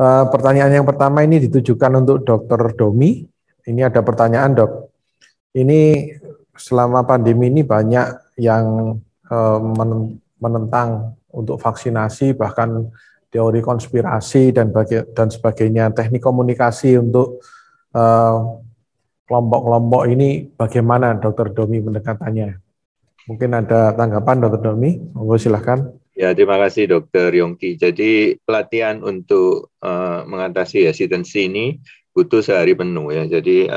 Pertanyaan yang pertama ini ditujukan untuk Dokter Domi. Ini ada pertanyaan, Dok. Ini selama pandemi ini banyak yang menentang untuk vaksinasi, bahkan teori konspirasi dan sebagainya. Teknik komunikasi untuk kelompok-kelompok ini bagaimana Dokter Domi pendekatannya? Mungkin ada tanggapan Dokter Domi? Monggo silahkan. Ya, terima kasih Dokter Yongki. Jadi pelatihan untuk mengatasi hesitancy ini butuh sehari penuh ya. Jadi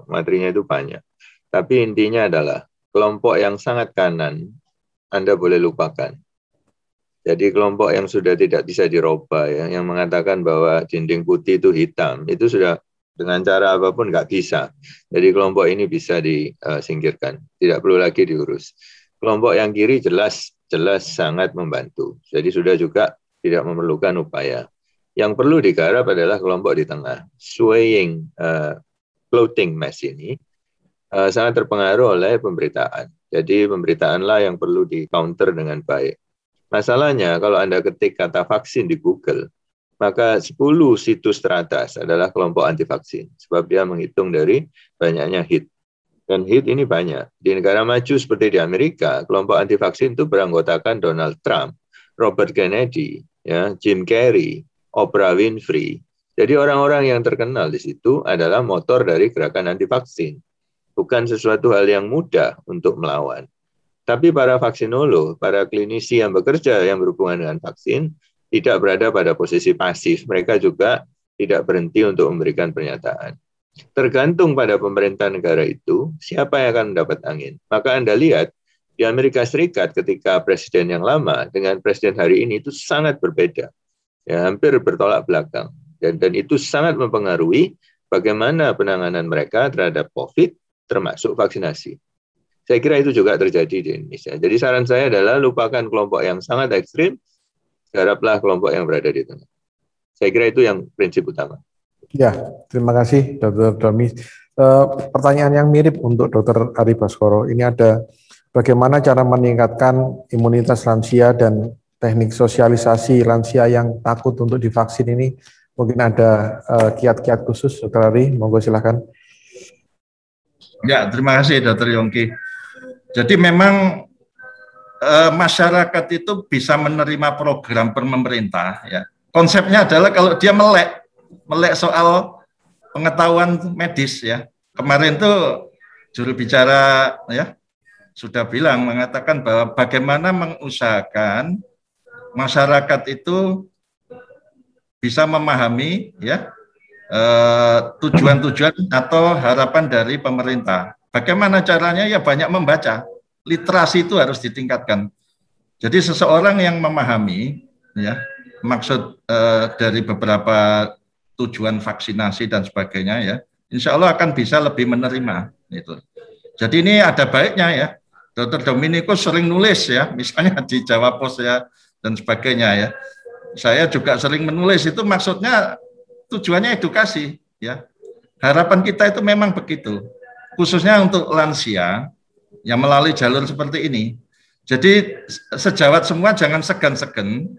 materinya itu banyak. Tapi intinya adalah kelompok yang sangat kanan Anda boleh lupakan. Jadi kelompok yang sudah tidak bisa dirubah ya, yang mengatakan bahwa dinding putih itu hitam, itu sudah dengan cara apapun nggak bisa. Jadi kelompok ini bisa disingkirkan, tidak perlu lagi diurus. Kelompok yang kiri jelas sangat membantu. Jadi sudah juga tidak memerlukan upaya. Yang perlu digarap adalah kelompok di tengah. Swaying floating mass ini sangat terpengaruh oleh pemberitaan. Jadi pemberitaanlah yang perlu di-counter dengan baik. Masalahnya kalau Anda ketik kata vaksin di Google, maka 10 situs teratas adalah kelompok anti vaksin. Sebab dia menghitung dari banyaknya hit. Dan hit ini banyak. Di negara maju seperti di Amerika, kelompok anti vaksin itu beranggotakan Donald Trump, Robert Kennedy, ya, Jim Carrey, Oprah Winfrey. Jadi orang-orang yang terkenal di situ adalah motor dari gerakan anti vaksin. Bukan sesuatu hal yang mudah untuk melawan. Tapi para vaksinolog, para klinisi yang bekerja yang berhubungan dengan vaksin, tidak berada pada posisi pasif. Mereka juga tidak berhenti untuk memberikan pernyataan. Tergantung pada pemerintah negara itu, siapa yang akan mendapat angin. Maka Anda lihat, di Amerika Serikat ketika presiden yang lama dengan presiden hari ini itu sangat berbeda. Ya, hampir bertolak belakang. Dan itu sangat mempengaruhi bagaimana penanganan mereka terhadap COVID, termasuk vaksinasi. Saya kira itu juga terjadi di Indonesia. Jadi saran saya adalah lupakan kelompok yang sangat ekstrim, garaplah kelompok yang berada di tengah. Saya kira itu yang prinsip utama. Ya, terima kasih Dr. Domi. Pertanyaan yang mirip untuk Dr. Ari Baskoro. Ini ada bagaimana cara meningkatkan imunitas lansia dan teknik sosialisasi lansia yang takut untuk divaksin ini. Mungkin ada kiat-kiat khusus, Dr. Ari. Monggo silakan. Ya, terima kasih Dr. Yongki. Jadi memang masyarakat itu bisa menerima program pemerintah. Ya. Konsepnya adalah kalau dia melek soal pengetahuan medis. Ya. Kemarin tuh juru bicara ya sudah bilang mengatakan bahwa bagaimana mengusahakan masyarakat itu bisa memahami ya tujuan-tujuan atau harapan dari pemerintah. Bagaimana caranya? Ya banyak membaca. Literasi itu harus ditingkatkan. Jadi seseorang yang memahami ya maksud dari beberapa tujuan vaksinasi dan sebagainya ya, insya Allah akan bisa lebih menerima itu. Jadi ini ada baiknya ya. Dr. Dominikus sering nulis ya, misalnya di Jawa Pos ya dan sebagainya ya. Saya juga sering menulis, itu maksudnya tujuannya edukasi ya. Harapan kita itu memang begitu. Khususnya untuk lansia yang melalui jalur seperti ini. Jadi sejawat semua jangan segan-segan.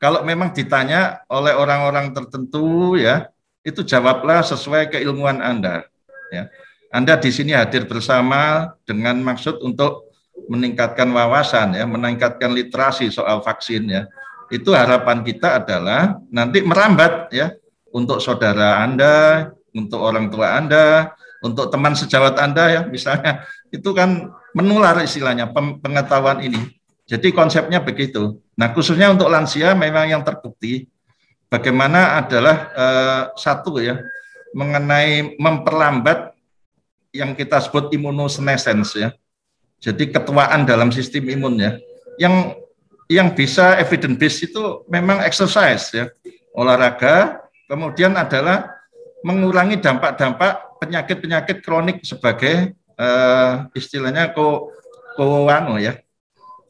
Kalau memang ditanya oleh orang-orang tertentu ya, itu jawablah sesuai keilmuan Anda. Ya. Anda di sini hadir bersama dengan maksud untuk meningkatkan wawasan ya, meningkatkan literasi soal vaksin ya. Itu harapan kita adalah nanti merambat ya untuk saudara Anda, untuk orang tua Anda, untuk teman sejawat Anda ya misalnya, itu kan menular istilahnya pengetahuan ini. Jadi konsepnya begitu. Nah khususnya untuk lansia memang yang terbukti bagaimana adalah satu ya, mengenai memperlambat yang kita sebut immunosenescence ya. Jadi ketuaan dalam sistem imun ya. Yang bisa evidence based itu memang exercise ya, olahraga, kemudian adalah mengurangi dampak-dampak penyakit-penyakit kronik sebagai istilahnya ya,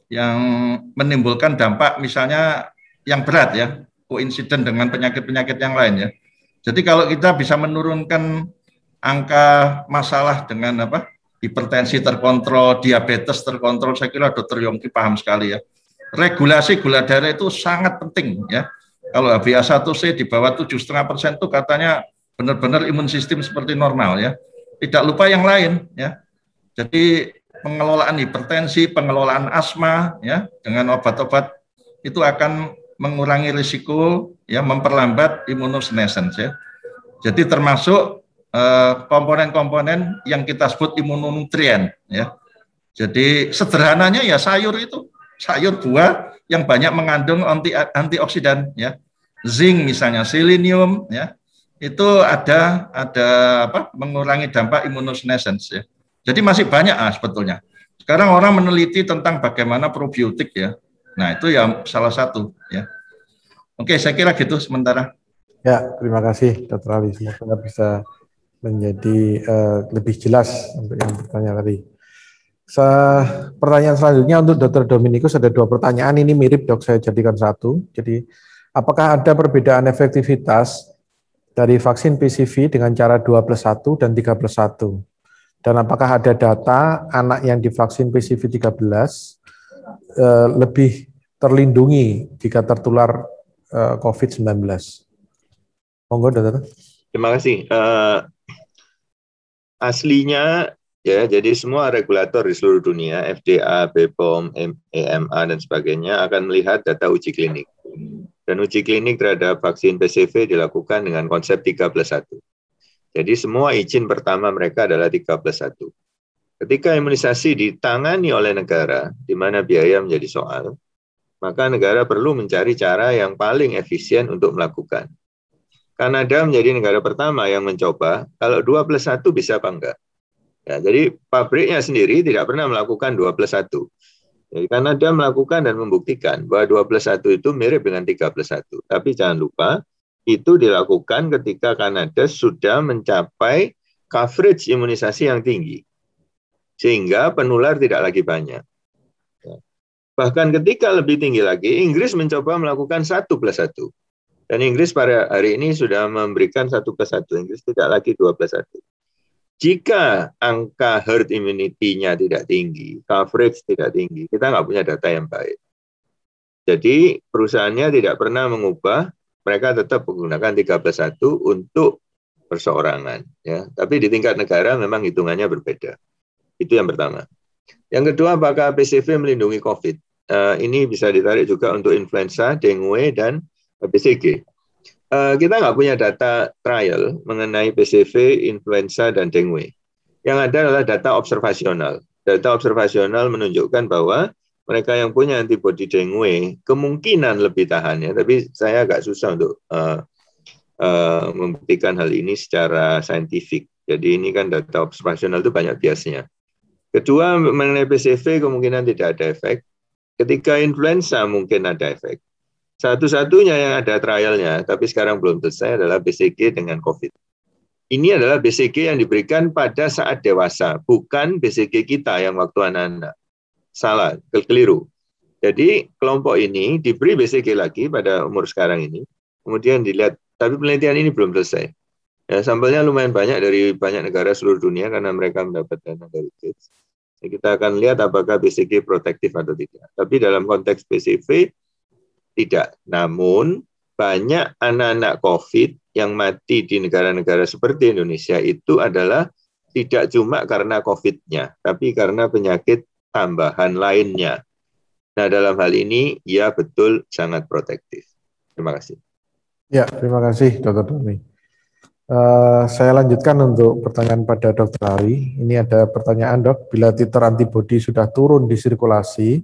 yang menimbulkan dampak misalnya yang berat ya, koinsiden dengan penyakit-penyakit yang lain ya. Jadi kalau kita bisa menurunkan angka masalah dengan hipertensi terkontrol, diabetes terkontrol, saya kira Dr. Yongki paham sekali ya. Regulasi gula darah itu sangat penting ya. Kalau HbA1c di bawah 7,5% itu katanya benar-benar imun sistem seperti normal ya. Tidak lupa yang lain ya. Jadi pengelolaan hipertensi, pengelolaan asma ya dengan obat-obat itu akan mengurangi risiko ya, memperlambat imunosenescence ya. Jadi termasuk komponen-komponen yang kita sebut imunonutrien ya. Jadi sederhananya ya sayur itu, sayur buah yang banyak mengandung antioksidan ya. Zinc misalnya, selenium ya. Itu ada apa? Mengurangi dampak imunosenescence ya. Jadi masih banyak sebetulnya. Sekarang orang meneliti tentang bagaimana probiotik ya. Nah, itu ya salah satu ya. Oke, saya kira gitu sementara. Ya, terima kasih Dr. Ali. Semoga bisa menjadi lebih jelas untuk yang bertanya tadi. Pertanyaan selanjutnya untuk Dr. Dominikus, ada 2 pertanyaan, ini mirip dok, saya jadikan satu. Jadi, apakah ada perbedaan efektivitas dari vaksin PCV dengan cara 2+1 dan 3+1? Dan apakah ada data anak yang divaksin PCV 13 lebih terlindungi jika tertular COVID-19? Monggo, Dokter. Terima kasih. Aslinya ya, jadi semua regulator di seluruh dunia, FDA, BPOM, EMA dan sebagainya akan melihat data uji klinik. Dan uji klinik terhadap vaksin PCV dilakukan dengan konsep 3+1. Jadi semua izin pertama mereka adalah 3+1. Ketika imunisasi ditangani oleh negara, di mana biaya menjadi soal, maka negara perlu mencari cara yang paling efisien untuk melakukan. Kanada menjadi negara pertama yang mencoba, kalau 2+1 bisa apa enggak? Ya, jadi pabriknya sendiri tidak pernah melakukan 2+1. Jadi Kanada melakukan dan membuktikan bahwa 2+1 itu mirip dengan 3+1. Tapi jangan lupa, itu dilakukan ketika Kanada sudah mencapai coverage imunisasi yang tinggi. Sehingga penular tidak lagi banyak. Bahkan ketika lebih tinggi lagi, Inggris mencoba melakukan 1+1. Dan Inggris pada hari ini sudah memberikan 1+1. Inggris tidak lagi 2+1. Jika angka herd immunity-nya tidak tinggi, coverage tidak tinggi, kita nggak punya data yang baik. Jadi perusahaannya tidak pernah mengubah, mereka tetap menggunakan 3+1 untuk perseorangan. Ya. Tapi di tingkat negara memang hitungannya berbeda. Itu yang pertama. Yang kedua, apakah PCV melindungi COVID? Ini bisa ditarik juga untuk influenza, dengue, dan BCG. Kita nggak punya data trial mengenai PCV, influenza, dan dengue. Yang ada adalah data observasional. Data observasional menunjukkan bahwa mereka yang punya antibodi dengue kemungkinan lebih tahan ya, tapi saya agak susah untuk membuktikan hal ini secara saintifik. Jadi ini kan data observasional itu banyak biasnya. Kedua, mengenai PCV kemungkinan tidak ada efek. Ketika influenza mungkin ada efek. Satu-satunya yang ada trialnya, tapi sekarang belum selesai adalah BCG dengan COVID. Ini adalah BCG yang diberikan pada saat dewasa, bukan BCG kita yang waktu anak-anak. Salah, keliru. Jadi kelompok ini diberi BCG lagi pada umur sekarang ini, kemudian dilihat, tapi penelitian ini belum selesai. Ya, sampelnya lumayan banyak dari banyak negara seluruh dunia karena mereka mendapat dana dari Gates. Kita akan lihat apakah BCG protektif atau tidak. Tapi dalam konteks PCV, tidak. Namun, banyak anak-anak COVID yang mati di negara-negara seperti Indonesia itu adalah tidak cuma karena COVID-nya, tapi karena penyakit tambahan lainnya. Nah, dalam hal ini, ya betul sangat protektif. Terima kasih. Ya, terima kasih Dr. Doni. Saya lanjutkan untuk pertanyaan pada Dr. Ali. Ini ada pertanyaan dok, bila titer antibodi sudah turun di sirkulasi,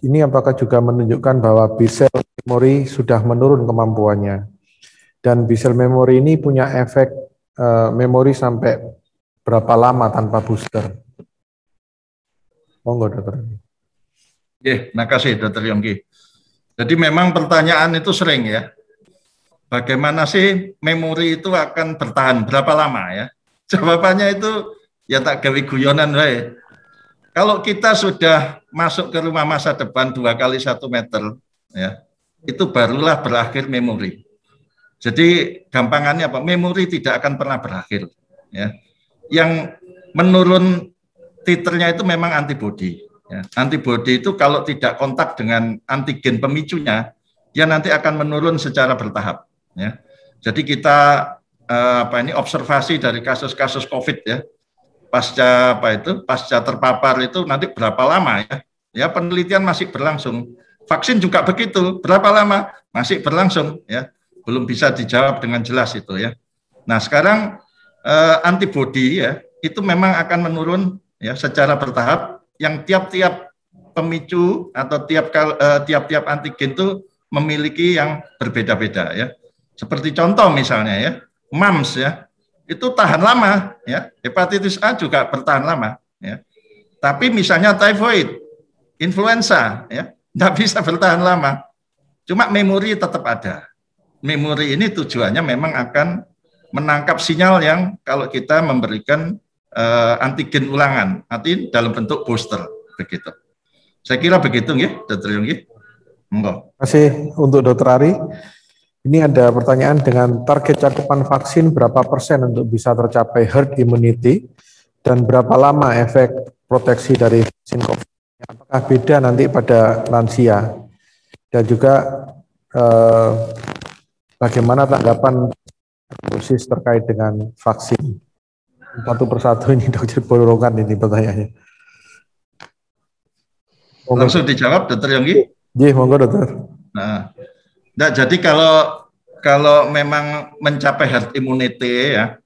ini apakah juga menunjukkan bahwa B-cell memory sudah menurun kemampuannya? Dan B-cell memory ini punya efek memori sampai berapa lama tanpa booster? Monggo Dr. Ali. Terima kasih Dr. Yongki. Jadi memang pertanyaan itu sering ya. Bagaimana sih memori itu akan bertahan berapa lama ya? Jawabannya itu ya tak gawe guyonan wae. Kalau kita sudah masuk ke rumah masa depan 2 kali 1 meter ya, itu barulah berakhir memori. Jadi gampangannya apa? Memori tidak akan pernah berakhir ya. Yang menurun titernya itu memang antibodi ya. Antibodi itu kalau tidak kontak dengan antigen pemicunya, dia nanti akan menurun secara bertahap. Ya. Jadi kita observasi dari kasus-kasus COVID ya, pasca terpapar itu nanti berapa lama ya? Ya, penelitian masih berlangsung. Vaksin juga begitu, berapa lama? Masih berlangsung ya. Belum bisa dijawab dengan jelas itu ya. Nah, sekarang antibodi ya itu memang akan menurun ya secara bertahap, yang tiap-tiap pemicu atau tiap-tiap antigen itu memiliki yang berbeda-beda ya. Seperti contoh misalnya ya, mumps ya, itu tahan lama ya. Hepatitis A juga bertahan lama ya. Tapi misalnya typhoid, influenza ya, tidak bisa bertahan lama. Cuma memori tetap ada. Memori ini tujuannya memang akan menangkap sinyal yang kalau kita memberikan antigen ulangan, nanti dalam bentuk booster begitu. Saya kira begitu nggih, Dr. Yonggi. Terima kasih untuk Dr. Ari. Ini ada pertanyaan, dengan target cakupan vaksin berapa persen untuk bisa tercapai herd immunity dan berapa lama efek proteksi dari vaksin COVID? Apakah beda nanti pada lansia? Dan juga bagaimana tanggapan dosis terkait dengan vaksin? Satu persatu ini Dr. Borongan ini pertanyaannya. Langsung dijawab, Dr. Yonggi? Iya, monggo Dokter. Nah, jadi kalau memang mencapai herd immunity ya,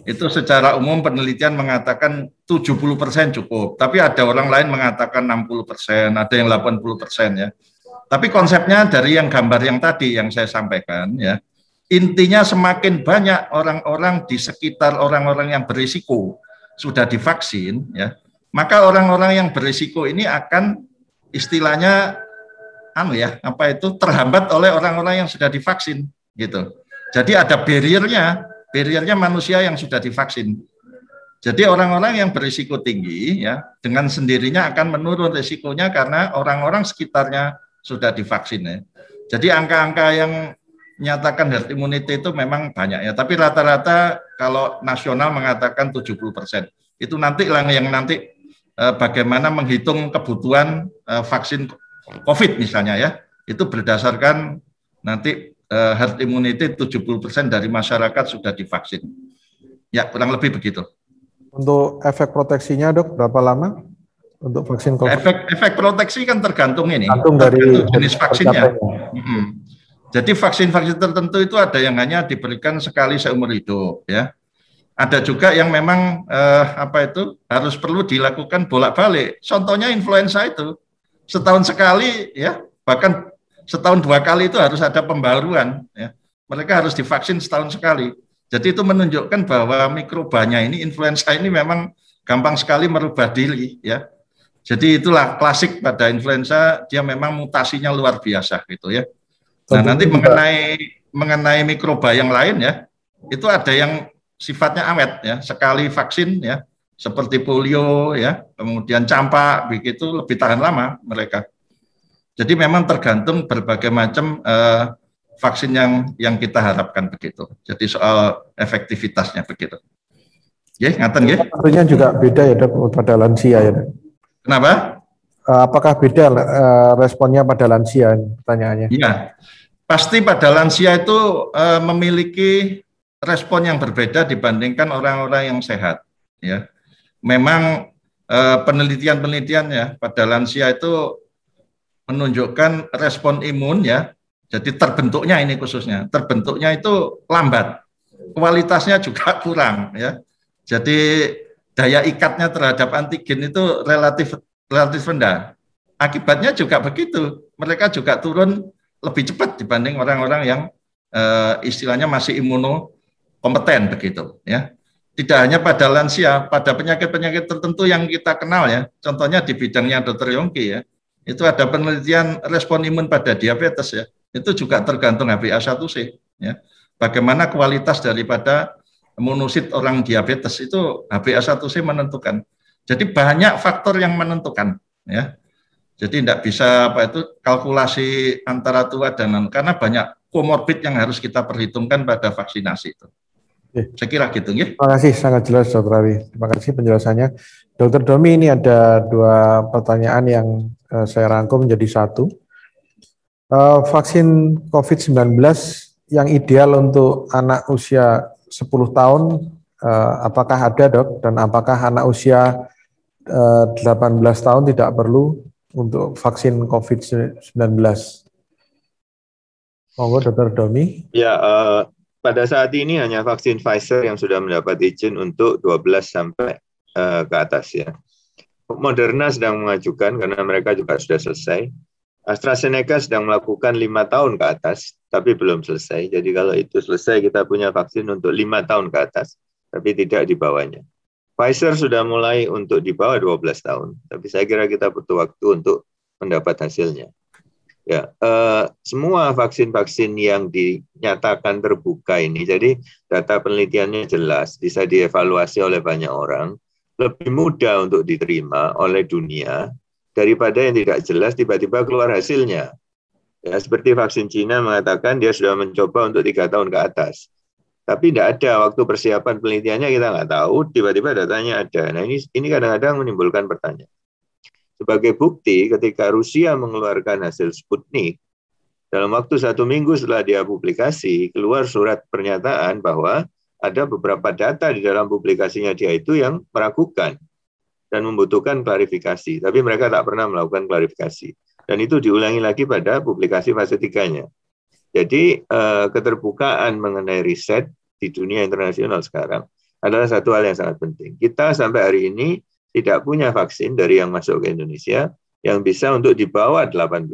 itu secara umum penelitian mengatakan 70% cukup. Tapi ada orang lain mengatakan 60%, ada yang 80% ya. Tapi konsepnya dari yang gambar yang tadi yang saya sampaikan ya, intinya semakin banyak orang-orang di sekitar orang-orang yang berisiko sudah divaksin ya, maka orang-orang yang berisiko ini akan istilahnya terhambat oleh orang-orang yang sudah divaksin gitu. Jadi ada barriernya manusia yang sudah divaksin. Jadi orang-orang yang berisiko tinggi ya dengan sendirinya akan menurun risikonya karena orang-orang sekitarnya sudah divaksin ya. Jadi angka-angka yang menyatakan herd immunity itu memang banyak ya, tapi rata-rata kalau nasional mengatakan 70%. Itu nanti yang bagaimana menghitung kebutuhan vaksin COVID misalnya ya, itu berdasarkan nanti herd immunity 70% dari masyarakat sudah divaksin. Ya, kurang lebih begitu. Untuk efek proteksinya Dok, berapa lama untuk vaksin COVID? Efek proteksi kan tergantung dari jenis vaksinnya. Jadi vaksin-vaksin tertentu itu ada yang hanya diberikan sekali seumur hidup ya. Ada juga yang memang harus perlu dilakukan bolak-balik. Contohnya influenza itu setahun sekali ya, bahkan setahun 2 kali itu harus ada pembaruan ya. Mereka harus divaksin setahun sekali. Jadi itu menunjukkan bahwa mikrobanya ini, influenza ini memang gampang sekali merubah diri ya. Jadi itulah klasik pada influenza, dia memang mutasinya luar biasa gitu ya. Nah, nanti mengenai mikroba yang lain ya, itu ada yang sifatnya awet ya, sekali vaksin ya, seperti polio ya, kemudian campak begitu lebih tahan lama mereka. Jadi memang tergantung berbagai macam vaksin yang kita harapkan begitu. Jadi soal efektivitasnya begitu. Ya, ngaten nggih. Tentunya juga beda ya Dok pada lansia ya Dok. Kenapa? Apakah beda responnya pada lansia pertanyaannya? Iya. Pasti pada lansia itu memiliki respon yang berbeda dibandingkan orang-orang yang sehat. Ya, memang penelitian-penelitian ya pada lansia itu menunjukkan respon imun ya. Jadi terbentuknya ini khususnya, terbentuknya itu lambat, kualitasnya juga kurang ya. Jadi daya ikatnya terhadap antigen itu relatif rendah. Akibatnya juga begitu, mereka juga turun lebih cepat dibanding orang-orang yang istilahnya masih imunokompeten begitu ya. Tidak hanya pada lansia, pada penyakit-penyakit tertentu yang kita kenal ya. Contohnya di bidangnya Dr. Yongki ya. Itu ada penelitian respon imun pada diabetes ya. Itu juga tergantung HbA1c ya. Bagaimana kualitas daripada monosit orang diabetes itu HbA1c menentukan. Jadi banyak faktor yang menentukan ya. Jadi tidak bisa kalkulasi antara tua dan karena banyak komorbid yang harus kita perhitungkan pada vaksinasi itu. Saya kira gitu ya. Terima kasih, sangat jelas Dr. Ari. Terima kasih penjelasannya. Dr. Domi, ini ada 2 pertanyaan yang saya rangkum menjadi 1. Vaksin COVID-19 yang ideal untuk anak usia 10 tahun, apakah ada, Dok? Dan apakah anak usia 18 tahun tidak perlu untuk vaksin COVID-19? Monggo, Dr. Domi. Ya, pada saat ini hanya vaksin Pfizer yang sudah mendapat izin untuk 12 sampai ke atas ya. Moderna sedang mengajukan karena mereka juga sudah selesai. AstraZeneca sedang melakukan 5 tahun ke atas, tapi belum selesai. Jadi kalau itu selesai, kita punya vaksin untuk 5 tahun ke atas, tapi tidak di bawahnya. Pfizer sudah mulai untuk di bawah 12 tahun, tapi saya kira kita butuh waktu untuk mendapat hasilnya. Ya, semua vaksin-vaksin yang dinyatakan terbuka ini, jadi data penelitiannya jelas, bisa dievaluasi oleh banyak orang, lebih mudah untuk diterima oleh dunia daripada yang tidak jelas tiba-tiba keluar hasilnya. Ya, seperti vaksin Cina mengatakan dia sudah mencoba untuk 3 tahun ke atas. Tapi tidak ada waktu persiapan penelitiannya, kita nggak tahu, tiba-tiba datanya ada. Nah ini kadang-kadang menimbulkan pertanyaan. Sebagai bukti, ketika Rusia mengeluarkan hasil Sputnik, dalam waktu 1 minggu setelah dia publikasi, keluar surat pernyataan bahwa ada beberapa data di dalam publikasinya dia itu yang meragukan dan membutuhkan klarifikasi. Tapi mereka tak pernah melakukan klarifikasi. Dan itu diulangi lagi pada publikasi fase 3-nya. Jadi keterbukaan mengenai riset di dunia internasional sekarang adalah satu hal yang sangat penting. Kita sampai hari ini tidak punya vaksin dari yang masuk ke Indonesia yang bisa untuk di bawah 18.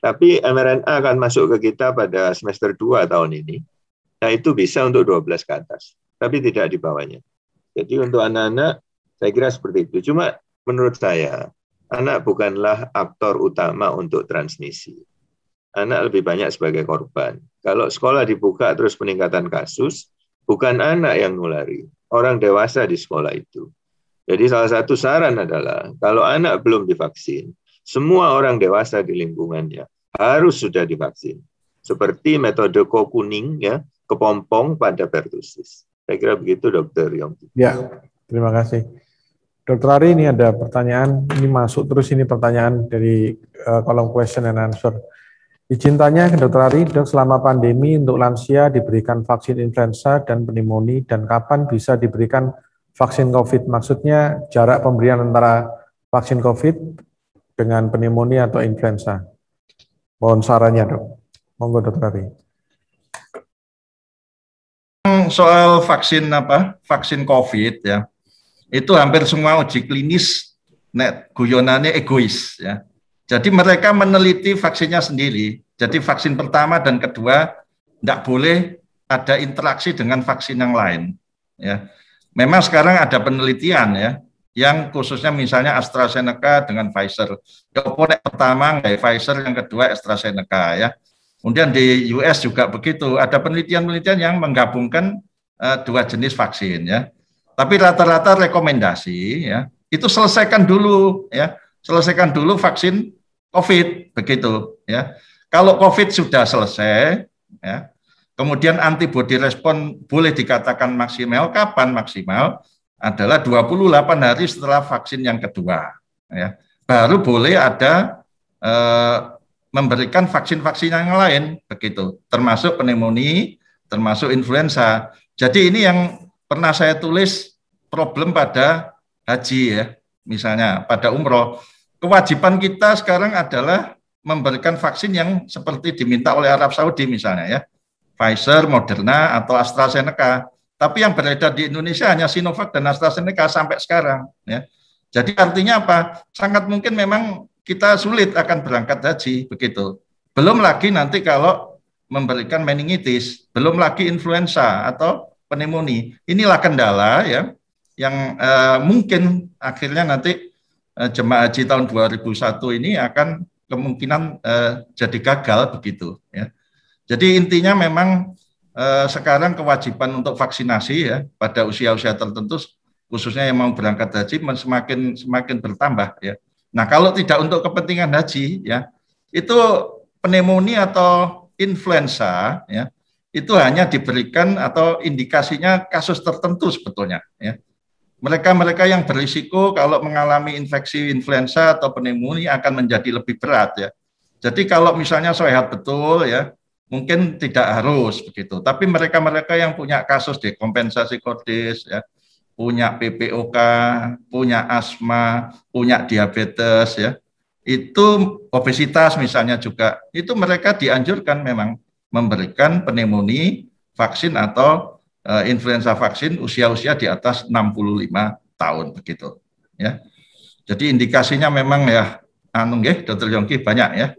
Tapi mRNA akan masuk ke kita pada semester 2 tahun ini. Nah itu bisa untuk 12 ke atas, tapi tidak di bawahnya. Jadi untuk anak-anak, saya kira seperti itu. Cuma menurut saya, anak bukanlah aktor utama untuk transmisi. Anak lebih banyak sebagai korban. Kalau sekolah dibuka terus peningkatan kasus, bukan anak yang nulari, orang dewasa di sekolah itu. Jadi salah satu saran adalah, kalau anak belum divaksin, semua orang dewasa di lingkungannya harus sudah divaksin. Seperti metode kuning ya, kepompong pada pertusis. Saya kira begitu, Dr. Yongki. Ya, terima kasih. Dr. Ari, ini ada pertanyaan, ini masuk terus ini pertanyaan dari kolom question and answer. Izin tanya ke Dr. Ari, Dok, selama pandemi untuk lansia diberikan vaksin influenza dan pneumonia, dan kapan bisa diberikan vaksin COVID? Maksudnya jarak pemberian antara vaksin COVID dengan pneumonia atau influenza. Mohon sarannya, Dok. Monggo, Dr. Ari. Soal vaksin vaksin COVID ya, itu hampir semua uji klinis guyonannya egois ya. Jadi mereka meneliti vaksinnya sendiri. Jadi vaksin pertama dan kedua tidak boleh ada interaksi dengan vaksin yang lain ya. Memang sekarang ada penelitian ya, yang khususnya misalnya AstraZeneca dengan Pfizer. Yang pertama Pfizer, yang kedua AstraZeneca ya. Kemudian di US juga begitu, ada penelitian-penelitian yang menggabungkan dua jenis vaksin ya. Tapi rata-rata rekomendasi ya, itu selesaikan dulu ya, selesaikan dulu vaksin COVID begitu ya. Kalau COVID sudah selesai ya, kemudian antibody respon boleh dikatakan maksimal, kapan maksimal? Adalah 28 hari setelah vaksin yang kedua ya. Baru boleh ada memberikan vaksin-vaksin yang lain begitu, termasuk pneumonia, termasuk influenza. Jadi ini yang pernah saya tulis problem pada haji ya, misalnya pada umroh. Kewajiban kita sekarang adalah memberikan vaksin yang seperti diminta oleh Arab Saudi misalnya ya, Pfizer, Moderna atau AstraZeneca. Tapi yang beredar di Indonesia hanya Sinovac dan AstraZeneca sampai sekarang ya. Jadi artinya apa? Sangat mungkin memang kita sulit akan berangkat haji begitu. Belum lagi nanti kalau memberikan meningitis, belum lagi influenza atau pneumonia. Inilah kendala ya yang mungkin akhirnya nanti jemaah haji tahun 2001 ini akan kemungkinan jadi gagal begitu ya. Jadi intinya memang sekarang kewajiban untuk vaksinasi ya pada usia-usia tertentu, khususnya yang mau berangkat haji semakin bertambah ya. Nah, kalau tidak untuk kepentingan haji ya, itu pneumonia atau influenza ya, itu hanya diberikan atau indikasinya kasus tertentu sebetulnya ya. Mereka yang berisiko kalau mengalami infeksi influenza atau pneumonia akan menjadi lebih berat ya. Jadi kalau misalnya sehat betul ya, mungkin tidak harus begitu. Tapi mereka-mereka yang punya kasus dekompensasi kordis, ya, punya PPOK, punya asma, punya diabetes, ya, itu obesitas misalnya juga, itu mereka dianjurkan memang memberikan pneumonia vaksin atau influenza vaksin usia-usia di atas 65 tahun begitu. Ya, jadi indikasinya memang ya, Dr. Yongki banyak ya.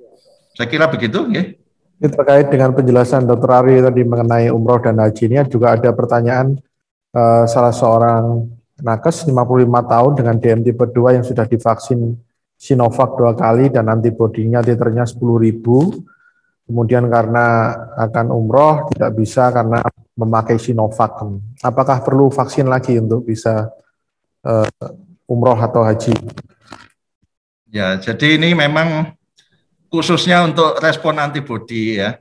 Saya kira begitu, nggih. Ini terkait dengan penjelasan Dr. Ari tadi mengenai umroh dan haji, ini juga ada pertanyaan salah seorang nakes 55 tahun dengan DM tipe 2 yang sudah divaksin Sinovac 2 kali dan antibodinya titernya 10.000. Kemudian karena akan umroh tidak bisa karena memakai Sinovac. Apakah perlu vaksin lagi untuk bisa umroh atau haji? Ya, jadi ini memang khususnya untuk respon antibodi ya.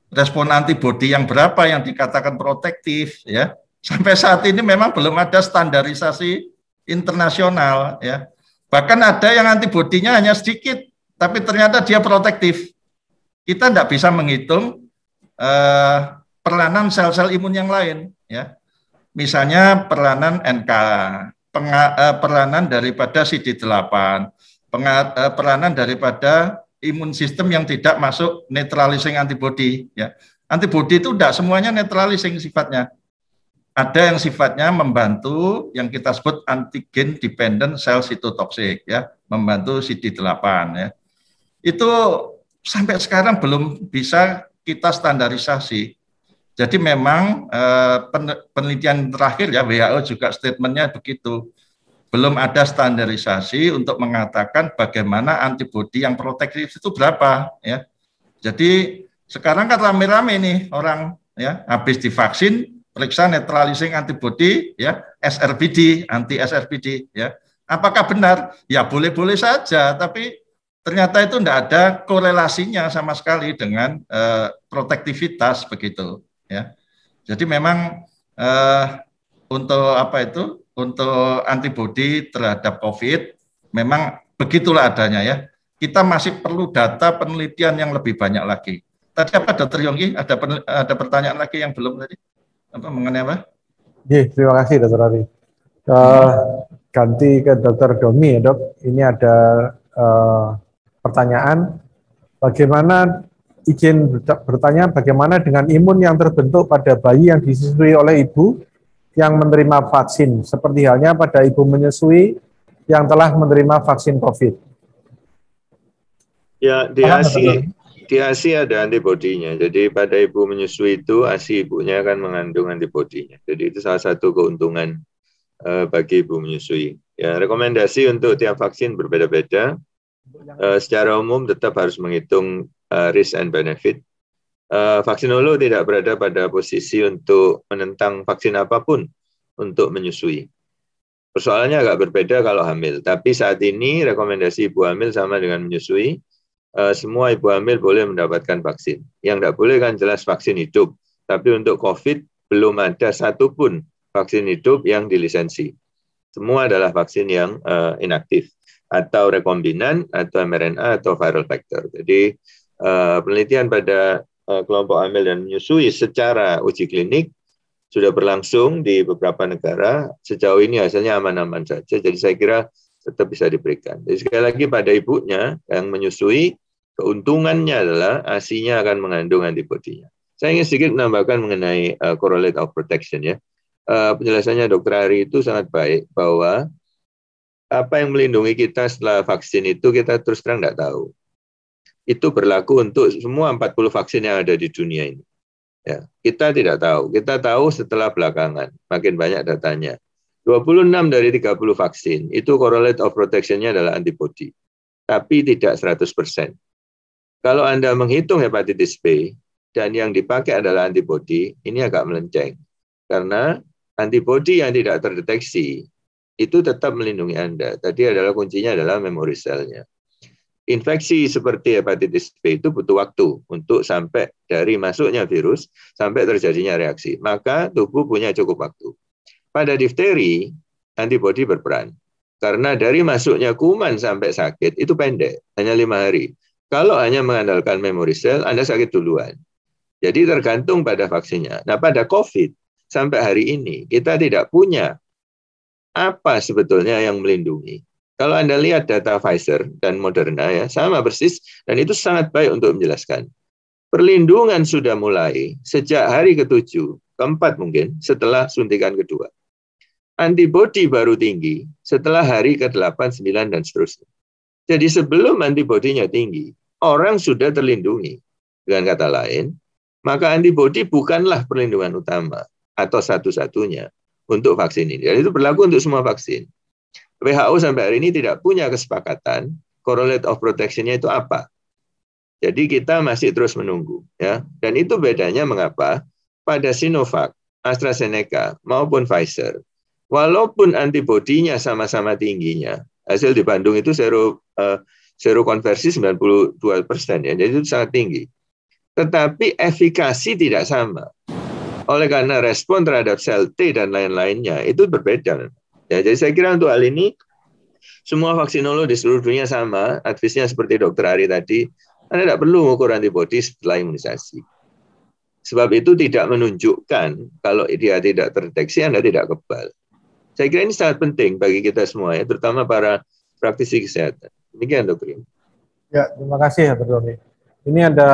Respon antibodi yang berapa yang dikatakan protektif ya. Sampai saat ini memang belum ada standarisasi internasional ya. Bahkan ada yang antibodinya hanya sedikit tapi ternyata dia protektif. Kita tidak bisa menghitung peranan sel-sel imun yang lain ya. Misalnya peranan NK, peranan daripada CD8, peranan daripada imun sistem yang tidak masuk neutralizing antibody ya. Antibody itu tidak semuanya neutralizing sifatnya. Ada yang sifatnya membantu yang kita sebut antigen dependent cell cytotoxic ya, membantu CD8 ya. Itu sampai sekarang belum bisa kita standarisasi. Jadi memang penelitian terakhir ya, WHO juga statementnya begitu. Belum ada standarisasi untuk mengatakan bagaimana antibodi yang protektif itu berapa ya. Jadi sekarang kan rame-rame nih orang ya habis divaksin periksa neutralizing antibody ya, SRBD, anti SRBD ya. Apakah benar? Ya boleh-boleh saja, tapi ternyata itu tidak ada korelasinya sama sekali dengan protektivitas begitu ya. Jadi memang untuk apa itu? Untuk antibodi terhadap COVID, memang begitulah adanya ya. Kita masih perlu data penelitian yang lebih banyak lagi. Tadi apa, Dr. Yongki? Ada pertanyaan lagi yang belum tadi? Apa mengenai apa? Terima kasih, Dr. Ari. Ganti ke Dr. Domi ya, Dok. Ini ada pertanyaan, bagaimana izin bertanya bagaimana dengan imun yang terbentuk pada bayi yang disusui oleh ibu yang menerima vaksin, seperti halnya pada ibu menyusui yang telah menerima vaksin COVID. Ya, di ASI ada antibodinya. Jadi pada ibu menyusui itu ASI ibunya akan mengandung antibodinya. Jadi itu salah satu keuntungan bagi ibu menyusui. Ya, rekomendasi untuk tiap vaksin berbeda-beda. Secara umum tetap harus menghitung risk and benefit. Vaksinolog tidak berada pada posisi untuk menentang vaksin apapun untuk menyusui. Persoalannya agak berbeda kalau hamil, tapi saat ini rekomendasi ibu hamil sama dengan menyusui. Semua ibu hamil boleh mendapatkan vaksin. Yang tidak boleh kan jelas vaksin hidup, tapi untuk COVID belum ada satupun vaksin hidup yang dilisensi. Semua adalah vaksin yang inaktif, atau rekombinan, atau mRNA, atau viral vector. Jadi penelitian pada kelompok hamil dan menyusui secara uji klinik sudah berlangsung di beberapa negara. Sejauh ini hasilnya aman-aman saja, jadi saya kira tetap bisa diberikan. Jadi sekali lagi pada ibunya yang menyusui, keuntungannya adalah ASI-nya akan mengandung antibodinya. Saya ingin sedikit menambahkan mengenai correlate of protection ya. Penjelasannya Dr. Ari itu sangat baik, bahwa apa yang melindungi kita setelah vaksin itu kita terus terang tidak tahu. Itu berlaku untuk semua 40 vaksin yang ada di dunia ini. Ya, kita tidak tahu. Kita tahu setelah belakangan, makin banyak datanya. 26 dari 30 vaksin, itu correlate of protection-nya adalah antibody. Tapi tidak 100%. Kalau Anda menghitung hepatitis B, dan yang dipakai adalah antibody, ini agak melenceng. Karena antibody yang tidak terdeteksi, itu tetap melindungi Anda. Tadi adalah kuncinya adalah memory cell-nya. Infeksi seperti hepatitis B itu butuh waktu untuk sampai dari masuknya virus sampai terjadinya reaksi. Maka tubuh punya cukup waktu. Pada difteri, antibodi berperan. Karena dari masuknya kuman sampai sakit itu pendek, hanya 5 hari. Kalau hanya mengandalkan memory cell, Anda sakit duluan. Jadi tergantung pada vaksinnya. Nah, pada COVID sampai hari ini kita tidak punya apa sebetulnya yang melindungi. Kalau Anda lihat data Pfizer dan Moderna ya sama persis, dan itu sangat baik untuk menjelaskan. Perlindungan sudah mulai sejak hari ke-7, ke-4 mungkin setelah suntikan kedua. Antibodi baru tinggi setelah hari ke-8, 9 dan seterusnya. Jadi sebelum antibodinya tinggi, orang sudah terlindungi. Dengan kata lain, maka antibodi bukanlah perlindungan utama atau satu-satunya untuk vaksin ini. Dan itu berlaku untuk semua vaksin. WHO sampai hari ini tidak punya kesepakatan correlate of protection-nya itu apa. Jadi kita masih terus menunggu, ya. Dan itu bedanya mengapa pada Sinovac, AstraZeneca maupun Pfizer, walaupun antibodinya sama-sama tingginya, hasil di Bandung itu serokonversi 92%, ya. Jadi itu sangat tinggi. Tetapi efikasi tidak sama. Oleh karena respon terhadap sel T dan lain-lainnya itu berbeda. Ya, jadi saya kira untuk hal ini semua vaksinolog di seluruh dunia sama, advisnya seperti Dr. Ari tadi, Anda tidak perlu mengukur antibodi setelah imunisasi. Sebab itu tidak menunjukkan kalau dia tidak terdeteksi, Anda tidak kebal. Saya kira ini sangat penting bagi kita semua, ya, terutama para praktisi kesehatan. Demikian, Dr. Ya, terima kasih, Dr. Doni. Ini ada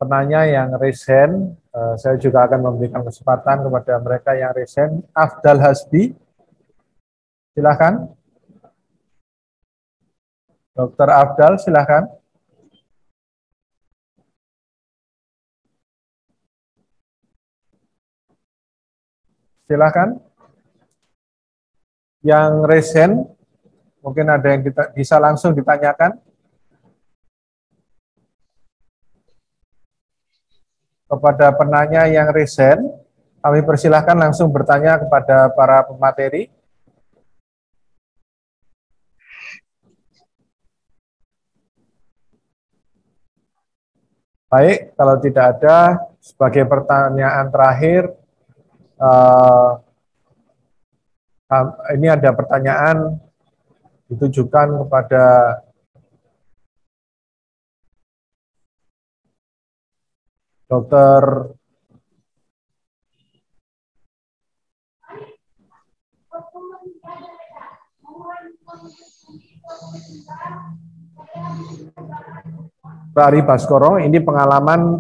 penanya yang resen. Saya juga akan memberikan kesempatan kepada mereka yang resen. Afdal Hasbi, silakan. Dr. Afdal, silakan. Silakan. Yang resen, mungkin ada yang bisa langsung ditanyakan. Kepada penanya yang resen, kami persilahkan langsung bertanya kepada para pemateri. Baik, kalau tidak ada, sebagai pertanyaan terakhir, ini ada pertanyaan ditujukan kepada Dr. Ari Baskoro. Ini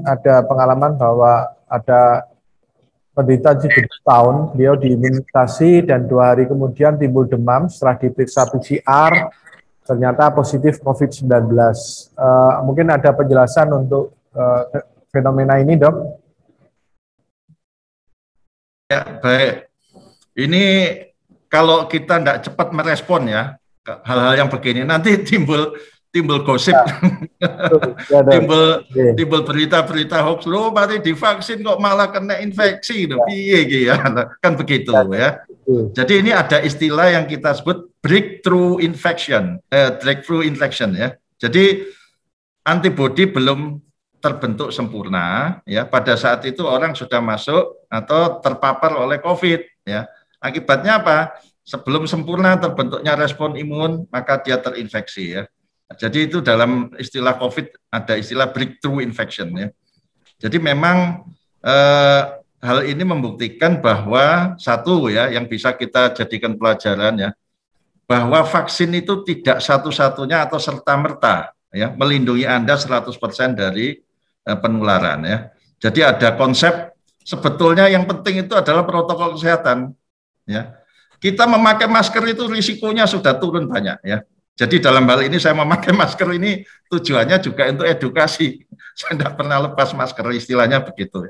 ada pengalaman bahwa ada penderita 17 tahun, beliau diimunisasi dan 2 hari kemudian timbul demam setelah diperiksa PCR, ternyata positif COVID-19. Mungkin ada penjelasan untuk fenomena ini, Dok? Ya, baik. Ini kalau kita tidak cepat merespon ya, hal-hal yang begini, nanti timbul gosip, ya, timbul berita-berita hoax, loh mari divaksin kok malah kena infeksi, ya. Kan begitu ya. Jadi ini ada istilah yang kita sebut breakthrough infection ya. Jadi antibodi belum terbentuk sempurna ya, pada saat itu orang sudah masuk atau terpapar oleh COVID ya. Akibatnya apa? Sebelum sempurna terbentuknya respon imun, maka dia terinfeksi ya. Jadi itu dalam istilah COVID ada istilah breakthrough infection ya. Jadi memang hal ini membuktikan bahwa satu ya yang bisa kita jadikan pelajaran ya, bahwa vaksin itu tidak satu-satunya atau serta-merta ya melindungi Anda 100% dari penularan ya. Jadi ada konsep sebetulnya yang penting itu adalah protokol kesehatan ya. Kita memakai masker itu risikonya sudah turun banyak ya. Jadi dalam hal ini saya memakai masker ini tujuannya juga untuk edukasi. Saya tidak pernah lepas masker, istilahnya begitu.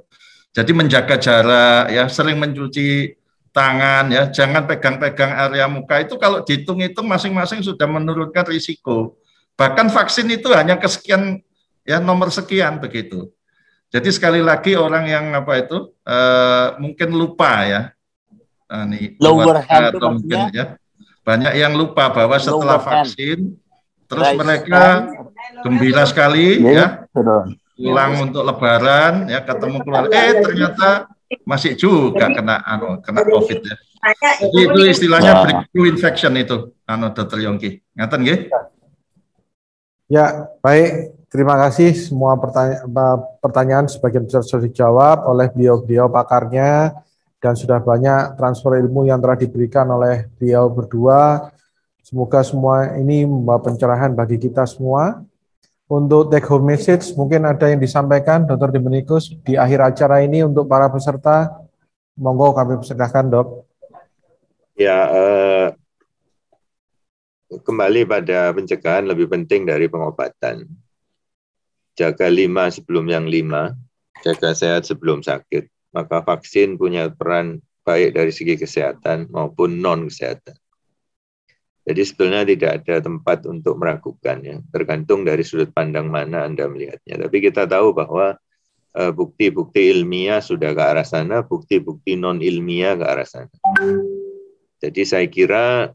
Jadi menjaga jarak ya, sering mencuci tangan ya, jangan pegang-pegang area muka, itu kalau dihitung-hitung masing-masing sudah menurunkan risiko. Bahkan vaksin itu hanya kesekian ya, nomor sekian begitu. Jadi sekali lagi orang yang mungkin lupa ya, atau mungkin ya banyak yang lupa bahwa setelah vaksin terus mereka gembira sekali ya pulang untuk lebaran ya, ketemu keluarga ternyata masih juga kena COVID ya. Jadi itu istilahnya breakthrough infection itu Dr. Yongki. Ngaten nggih? Ya, baik. Terima kasih semua pertanyaan sebagian besar sudah dijawab oleh beliau-beliau pakarnya dan sudah banyak transfer ilmu yang telah diberikan oleh beliau berdua. Semoga semua ini membawa pencerahan bagi kita semua. Untuk take home message, mungkin ada yang disampaikan Dr. Dominikus di akhir acara ini untuk para peserta. Monggo kami persilahkan, Dok. Ya, kembali pada pencegahan lebih penting dari pengobatan. Jaga 5 sebelum yang 5, jaga sehat sebelum sakit. Maka vaksin punya peran baik dari segi kesehatan maupun non-kesehatan. Jadi sebetulnya tidak ada tempat untuk meragukan, ya, tergantung dari sudut pandang mana Anda melihatnya. Tapi kita tahu bahwa bukti-bukti ilmiah sudah ke arah sana, bukti-bukti non-ilmiah ke arah sana. Jadi saya kira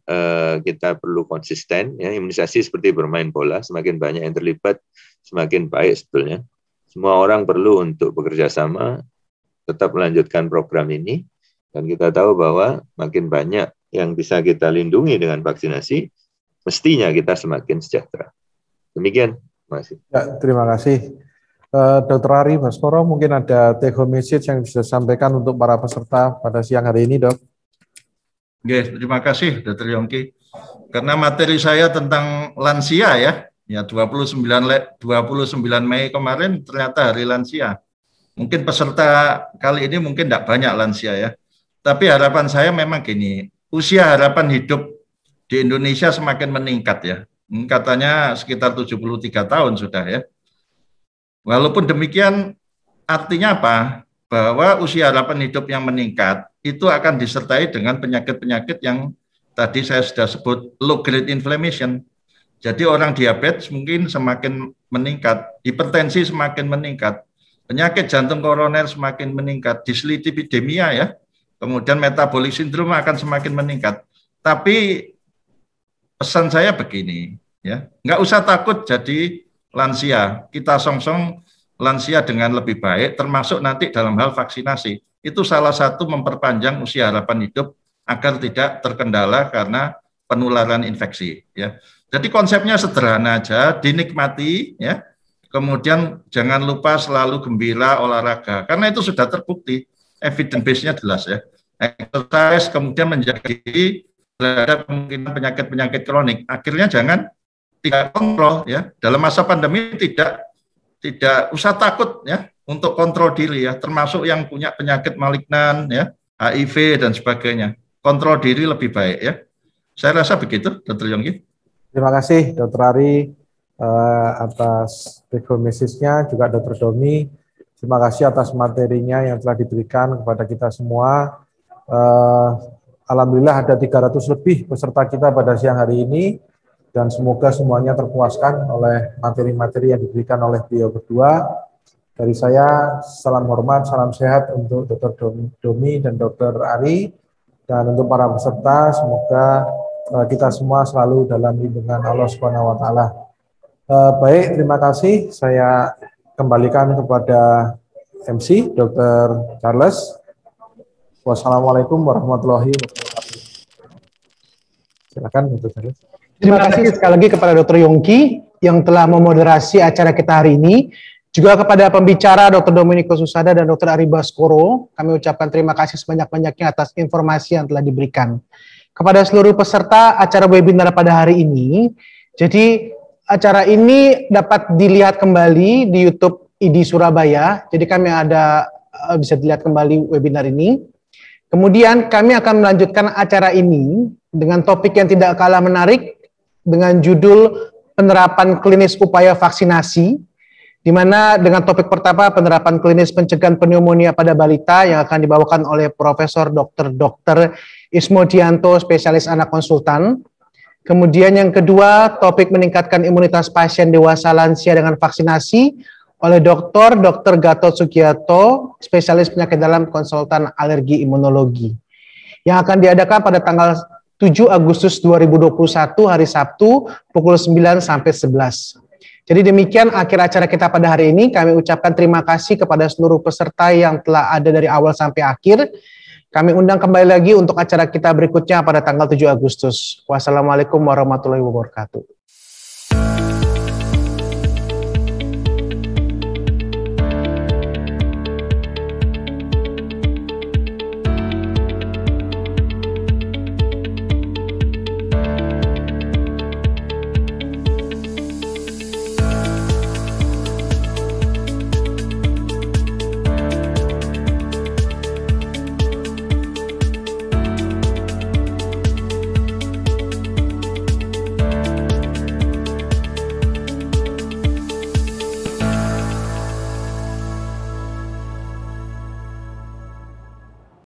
kita perlu konsisten, ya, imunisasi seperti bermain bola, semakin banyak yang terlibat, semakin baik sebetulnya. Semua orang perlu untuk bekerja sama, tetap melanjutkan program ini, dan kita tahu bahwa makin banyak yang bisa kita lindungi dengan vaksinasi, mestinya kita semakin sejahtera. Demikian, terima kasih. Ya, terima kasih. Dr. Ari Baskoro, mungkin ada take home message yang bisa disampaikan untuk para peserta pada siang hari ini, Dok. Oke, terima kasih Dr. Yongki. Karena materi saya tentang lansia ya 29 Mei kemarin ternyata hari lansia. Mungkin peserta kali ini mungkin tidak banyak lansia ya. Tapi harapan saya memang gini, usia harapan hidup di Indonesia semakin meningkat ya. Katanya sekitar 73 tahun sudah ya. Walaupun demikian artinya apa? Bahwa usia harapan hidup yang meningkat itu akan disertai dengan penyakit-penyakit yang tadi saya sudah sebut low grade inflammation. Jadi orang diabetes mungkin semakin meningkat, hipertensi semakin meningkat, penyakit jantung koroner semakin meningkat, dislipidemia ya, kemudian metabolic syndrome akan semakin meningkat. Tapi pesan saya begini, ya, nggak usah takut jadi lansia, kita song-song lansia dengan lebih baik, termasuk nanti dalam hal vaksinasi. Itu salah satu memperpanjang usia harapan hidup agar tidak terkendala karena penularan infeksi. Ya. Jadi konsepnya sederhana aja, dinikmati, ya. Kemudian jangan lupa selalu gembira olahraga, karena itu sudah terbukti, evidence base-nya jelas ya. Exercise, kemudian menjaga diri terhadap kemungkinan penyakit-penyakit kronik. Akhirnya jangan tidak kontrol ya. Dalam masa pandemi tidak usah takut ya untuk kontrol diri ya, termasuk yang punya penyakit malignan ya, HIV dan sebagainya. Kontrol diri lebih baik ya. Saya rasa begitu, Dr. Yongki. Terima kasih, Dr. Ari, atas message-nya, juga Dr. Domi. Terima kasih atas materinya yang telah diberikan kepada kita semua. Alhamdulillah ada 300 lebih peserta kita pada siang hari ini, dan semoga semuanya terpuaskan oleh materi-materi yang diberikan oleh beliau berdua. Dari saya, salam hormat, salam sehat untuk Dr. Domi dan Dr. Ari, dan untuk para peserta, semoga kita semua selalu dalam lindungan Allah Subhanahu wa Ta'ala. Baik, terima kasih. Saya kembalikan kepada MC, Dr. Charles. Wassalamualaikum warahmatullahi wabarakatuh. Silakan, Dr. Charles. Terima kasih sekali lagi kepada Dr. Yongki yang telah memoderasi acara kita hari ini. Juga kepada pembicara Dr. Dominikus Susada dan Dr. Ari Baskoro, kami ucapkan terima kasih sebanyak-banyaknya atas informasi yang telah diberikan. Kepada seluruh peserta acara webinar pada hari ini, jadi acara ini dapat dilihat kembali di YouTube ID Surabaya, jadi kami bisa dilihat kembali webinar ini. Kemudian kami akan melanjutkan acara ini dengan topik yang tidak kalah menarik, dengan judul penerapan klinis upaya vaksinasi, di mana dengan topik pertama penerapan klinis pencegahan pneumonia pada balita yang akan dibawakan oleh Profesor Dr. Ismodianto, spesialis anak konsultan. Kemudian yang kedua, topik meningkatkan imunitas pasien dewasa lansia dengan vaksinasi oleh Dr. Gatot Sugiyato, spesialis penyakit dalam konsultan alergi imunologi. Yang akan diadakan pada tanggal 7 Agustus 2021 hari Sabtu pukul 9 sampai 11. Jadi demikian akhir acara kita pada hari ini. Kami ucapkan terima kasih kepada seluruh peserta yang telah ada dari awal sampai akhir. Kami undang kembali lagi untuk acara kita berikutnya pada tanggal 7 Agustus. Wassalamualaikum warahmatullahi wabarakatuh.